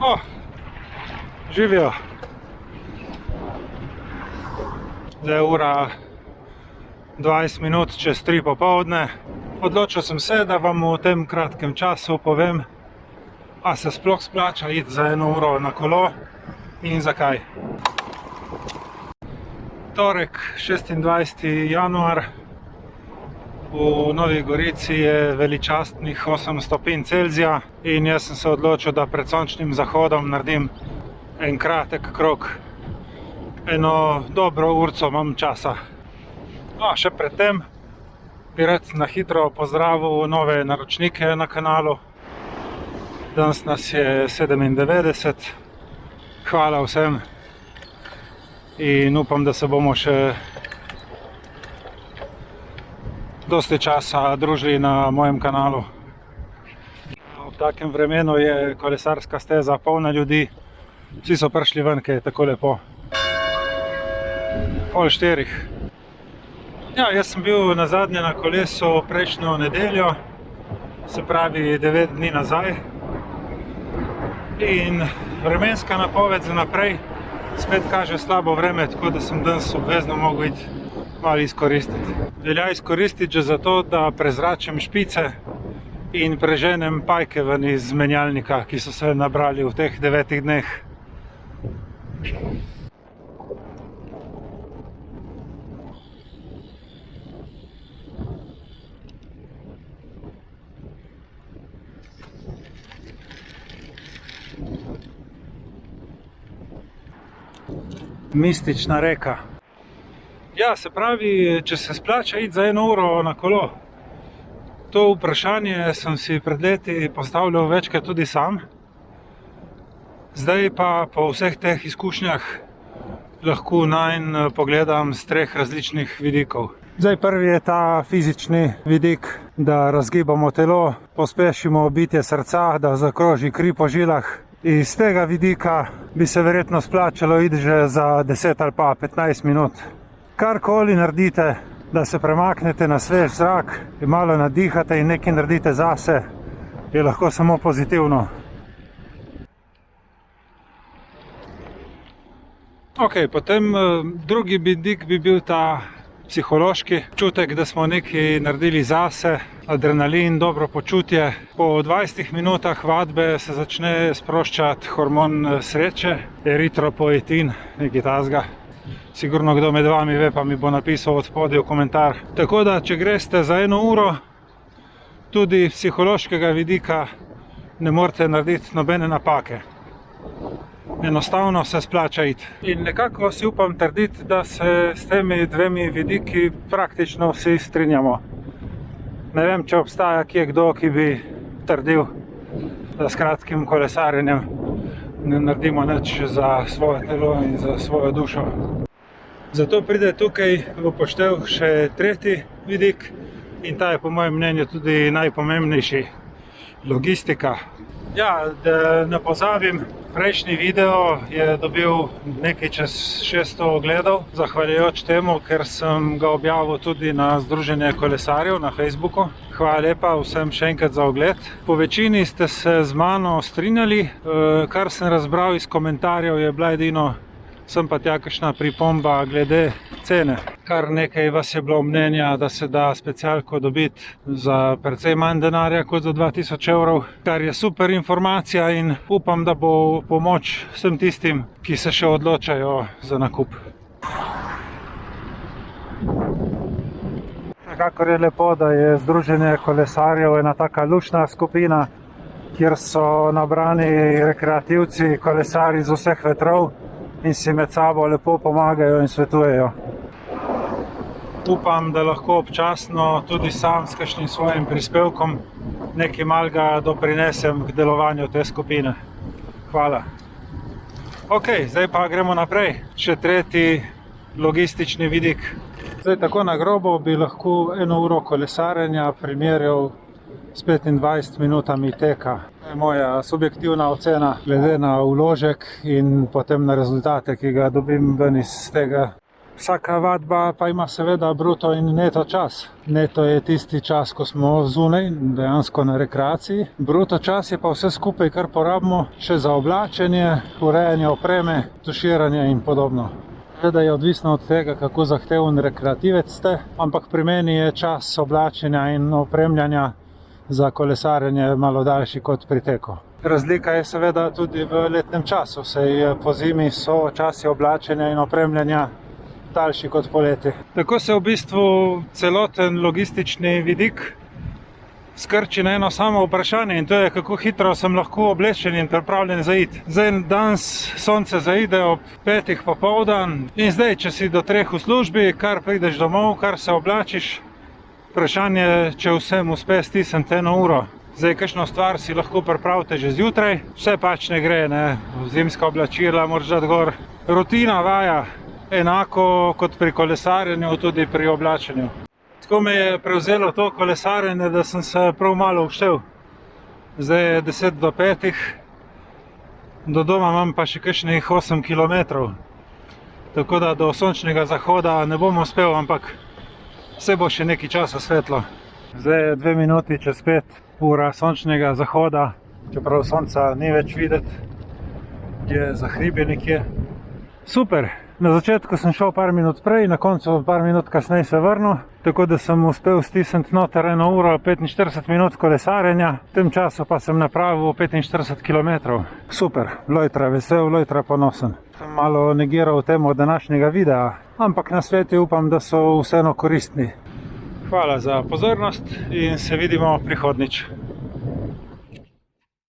O, živijo. Zdaj je ura 20 minut čez 3 popoldne. Odločil sem se, da vam v tem kratkem času povem, a se sploh splača iti za 1 uro na kolo in zakaj. Torek, 26. januar, v Novi Gorici je veličastnih 8 stopinj Celzija in jaz sem se odločil, da pred sončnim zahodom naredim en kratek krog. Eno dobro urco imam časa. No, še predtem bi rad na hitro pozdravil nove naročnike na kanalu. Danes nas je 97. Hvala vsem in upam, da se bomo še dosti časa družili na mojem kanalu. V takem vremenu je kolesarska steza polna ljudi. Vsi so prišli ven, ker je tako lepo. 3:30. Ja, jaz sem bil nazadnje na kolesu prejšnjo nedeljo, se pravi 9 dni nazaj. In vremenska napoved za naprej spet kaže slabo vreme, tako da sem danes obvezno mogel iti malo izkoristiti. Velja izkoristiti že zato, da prezračim špice in preženem pajke ven iz menjalnika, ki so se nabrali v teh 9 dneh. Mistična reka. Ja, se pravi, če se splača iti za 1 uro na kolo. To vprašanje sem si pred leti postavljal večkrat tudi sam. Zdaj pa po vseh teh izkušnjah lahko nanj pogledam z 3 različnih vidikov. Zdaj prvi je ta fizični vidik, da razgibamo telo, pospešimo bitje srca, da zakroži kri po žilah. Iz tega vidika bi se verjetno splačalo iti že za 10 ali pa 15 minut. Karkoli naredite, da se premaknete na svež zrak in malo nadihate in nekaj naredite zase, je lahko samo pozitivno. Ok, potem drugi vidik bi bil ta psihološki čutek, da smo nekaj naredili zase, adrenalin, dobro počutje. Po 20 minutah vadbe se začne sproščati hormon sreče, eritropoetin, nekaj takega. Sigurno kdo med vami ve, pa mi bo napisal od spodaj v komentar. Tako da, če greste za 1 uro, tudi psihološkega vidika ne morete narediti nobene napake. Enostavno se splača iti. In nekako si upam trditi, da se s temi 2 vidiki praktično vsi strinjamo. Ne vem, če obstaja kje kdo, ki bi trdil, da s kratkim kolesarjenjem ne naredimo nič za svoje telo in za svojo dušo. Zato pride tukaj v poštev še tretji vidik in ta je po mojem mnenju tudi najpomembnejši. Logistika. Ja, da ne pozabim, prejšnji video je dobil nekaj čez 600 ogledov, zahvaljujoč temu, ker sem ga objavil tudi na Združenje kolesarjev na Facebooku. Hvala lepa vsem še enkrat za ogled. Po večini ste se z mano strinjali, kar sem razbral iz komentarjev je bila edino sem pa tja kakšna pripomba glede cene. Kar nekaj vas je bilo mnenja, da se da specialko dobiti za precej manj denarja kot za 2000 evrov, kar je super informacija in upam, da bo pomoč vsem tistim, ki se še odločajo za nakup. Kakor je lepo, da je Združenje kolesarjev ena taka lušna skupina, kjer so nabrani rekreativci, kolesarji z vseh vetrov in si med sabo lepo pomagajo in svetujejo. Upam, da lahko občasno tudi sam s kakšnim svojim prispevkom nekaj malega doprinesem k delovanju te skupine. Hvala. Ok, zdaj pa gremo naprej. Še tretji logistični vidik. Zdaj tako na grobo bi lahko 1 uro kolesarjenja primerjal s 25 minutami teka. To je moja subjektivna ocena glede na vložek in potem na rezultate, ki ga dobim ven iz tega. Vsaka vadba pa ima seveda bruto in neto čas. Neto je tisti čas, ko smo zunaj, dejansko na rekreaciji. Bruto čas je pa vse skupaj, kar porabimo še za oblačenje, urejanje opreme, tuširanje in podobno. Seveda je odvisno od tega, kako zahteven rekreativec ste, ampak pri meni je čas oblačenja in opremljanja za kolesarjenje malo daljši kot pri teku. Razlika je seveda tudi v letnem času, saj po zimi so časi oblačenja in opremljanja daljši kot poleti. Tako se v bistvu celoten logistični vidik skrči na eno samo vprašanje in to je, kako hitro sem lahko oblečen in pripravljen za iti. Zdaj danes sonce zaide ob 5. popoldan in zdaj, če si do 3 v službi, kar prideš domov, kar se oblačiš, vprašanje, če vsem uspe stisniti 1 uro. Zdaj, kakšno stvar si lahko pripravite že zjutraj, vse pač ne gre, ne, zimska oblačila moraš dati gor. Rutina vaja, enako kot pri kolesarjenju, tudi pri oblačenju. Tako me je prevzelo to kolesarjenje, da sem se prav malo vštel. Zdaj je 10 do 5, do doma imam pa še kakšnih 8 km. Tako da do sončnega zahoda ne bom uspel, ampak vse bo še nekaj časa svetlo. Zdaj je 2 minuti čez 5 ura sončnega zahoda, čeprav sonca ni več videti, je za hribi nekje. Super! Na začetku sem šel par minut prej, na koncu par minut kasneje se vrnil, tako da sem uspel stisniti noter 1 uro 45 minut kolesarjenja, v tem času pa sem napravil 45 km. Super, lojtra vesel, lojtra ponosen. Sem malo negiral temo današnjega videa, ampak nasveti upam, da so vseeno koristni. Hvala za pozornost in se vidimo prihodnjič.